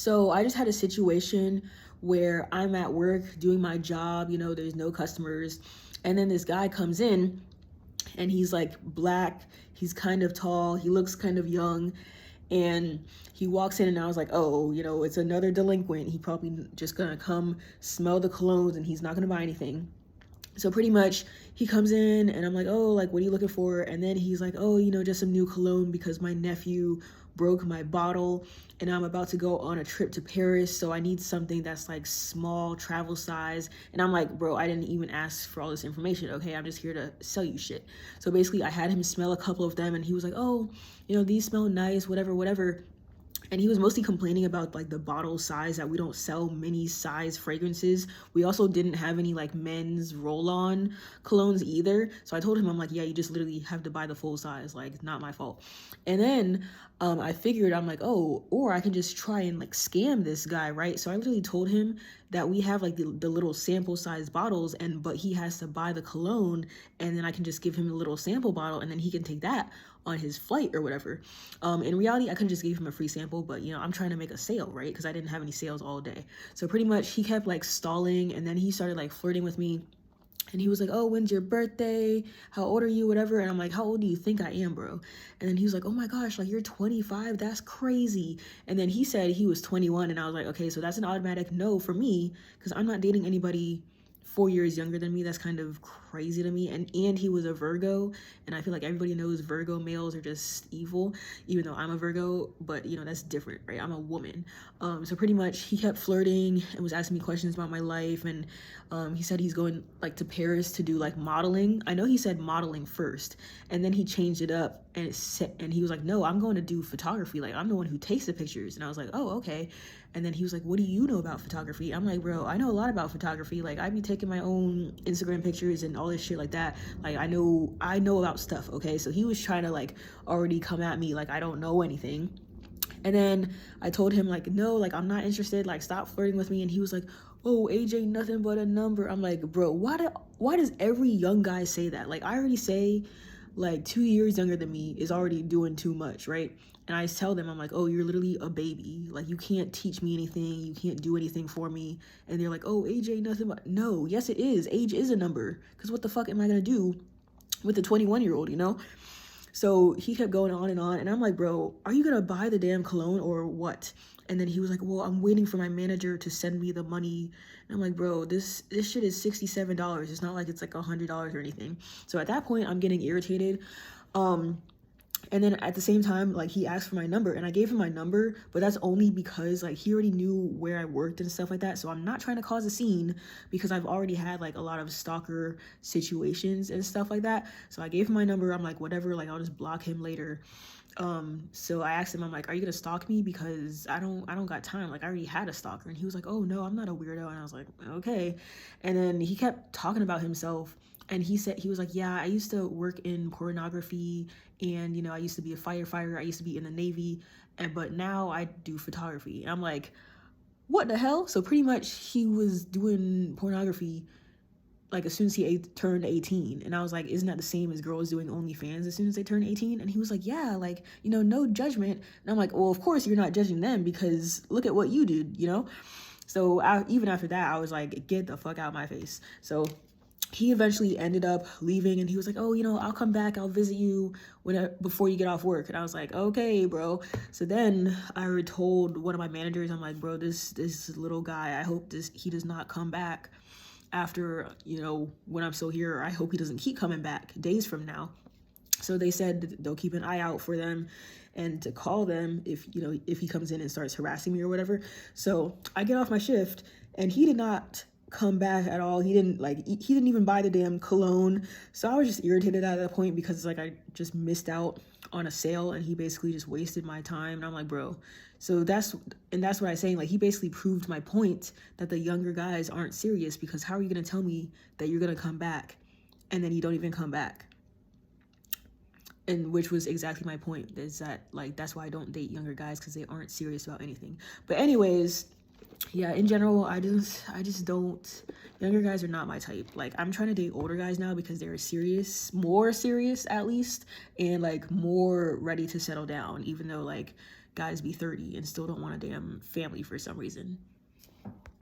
So I just had a situation where I'm at work doing my job, there's no customers. And then this guy comes in and he's like black, he's kind of tall, he looks kind of young. And he walks in and I was like, oh, it's another delinquent. He probably just gonna come smell the colognes and he's not gonna buy anything. So pretty much he comes in and I'm like, oh, like, what are you looking for? And then he's like, oh, just some new cologne because my nephew broke my bottle and I'm about to go on a trip to Paris. So I need something that's like small travel size. And I'm like, bro, I didn't even ask for all this information. Okay, I'm just here to sell you shit. So basically I had him smell a couple of them and he was like, oh, these smell nice, whatever, whatever. And he was mostly complaining about like the bottle size, that we don't sell mini size fragrances. We also didn't have any like men's roll-on colognes either. So I told him, I'm like, yeah, you just literally have to buy the full size, like not my fault. And then I figured, I'm like, oh, or I can just try and like scam this guy, right? So I literally told him that we have like the little sample size bottles, but he has to buy the cologne, and then I can just give him a little sample bottle and then he can take that on his flight or whatever. In reality, I could just give him a free sample, but I'm trying to make a sale, right? Because I didn't have any sales all day. So pretty much he kept like stalling, and then he started like flirting with me. And he was like, oh, when's your birthday? How old are you? Whatever. And I'm like, how old do you think I am, bro? And then he was like, oh my gosh, like you're 25. That's crazy. And then he said he was 21. And I was like, okay, so that's an automatic no for me, because I'm not dating anybody 4 years younger than me. That's kind of crazy to me. And he was a Virgo, and I feel like everybody knows Virgo males are just evil, even though I'm a Virgo, but that's different, right? I'm a woman. So pretty much he kept flirting and was asking me questions about my life, and he said he's going like to Paris to do like modeling. I know he said modeling first, and then he changed it up and he was like, no, I'm going to do photography, like I'm the one who takes the pictures. And I was like, oh, okay. And then he was like, what do you know about photography? I'm like, bro, I know a lot about photography. Like I be taking my own Instagram pictures and all this shit like that. Like I know about stuff, okay? So he was trying to like already come at me like I don't know anything. And then I told him like, no, like I'm not interested, like stop flirting with me. And he was like, oh, AJ, nothing but a number. I'm like, bro, why does every young guy say that? Like I already say like 2 years younger than me is already doing too much, right? And I tell them, I'm like, oh, you're literally a baby. Like you can't teach me anything. You can't do anything for me. And they're like, oh, AJ, nothing but, no, yes it is. Age is a number. Because what the fuck am I gonna do with a 21-year-old? So he kept going on, and I'm like, bro, are you gonna buy the damn cologne or what? And then he was like, well, I'm waiting for my manager to send me the money. And I'm like, bro, this shit is $67. It's not like it's like $100 or anything. So at that point, I'm getting irritated. And then at the same time, like he asked for my number, and I gave him my number, but that's only because like he already knew where I worked and stuff like that. So I'm not trying to cause a scene, because I've already had like a lot of stalker situations and stuff like that. So I gave him my number. I'm like, whatever, like I'll just block him later. So I asked him, I'm like, are you gonna stalk me? Because I don't got time. Like I already had a stalker. And he was like, oh no, I'm not a weirdo. And I was like, okay. And then he kept talking about himself. And he said, he was like, yeah, I used to work in pornography, and I used to be a firefighter, I used to be in the Navy, but now I do photography. And I'm like, what the hell? So pretty much he was doing pornography like as soon as he turned 18. And I was like, isn't that the same as girls doing OnlyFans as soon as they turn 18? And he was like, yeah, like, no judgment. And I'm like, well, of course you're not judging them, because look at what you did. So even after that, I was like, get the fuck out of my face. So he eventually ended up leaving, and he was like, oh, I'll come back, I'll visit you before you get off work. And I was like, okay, bro. So then I told one of my managers, I'm like, bro, this little guy, I hope he does not come back after, when I'm still here. I hope he doesn't keep coming back days from now. So they said they'll keep an eye out for them and to call them if he comes in and starts harassing me or whatever. So I get off my shift, and he did not come back at all. He didn't even buy the damn cologne. So I was just irritated at that point, because like I just missed out on a sale, and he basically just wasted my time. And I'm like, bro, so that's what I'm saying. Like he basically proved my point that the younger guys aren't serious, because how are you gonna tell me that you're gonna come back and then you don't even come back? And which was exactly my point, is that like that's why I don't date younger guys, because they aren't serious about anything. But anyways, yeah, in general, I just don't, younger guys are not my type. Like I'm trying to date older guys now, because they're more serious at least, and like more ready to settle down, even though like guys be 30 and still don't want a damn family for some reason.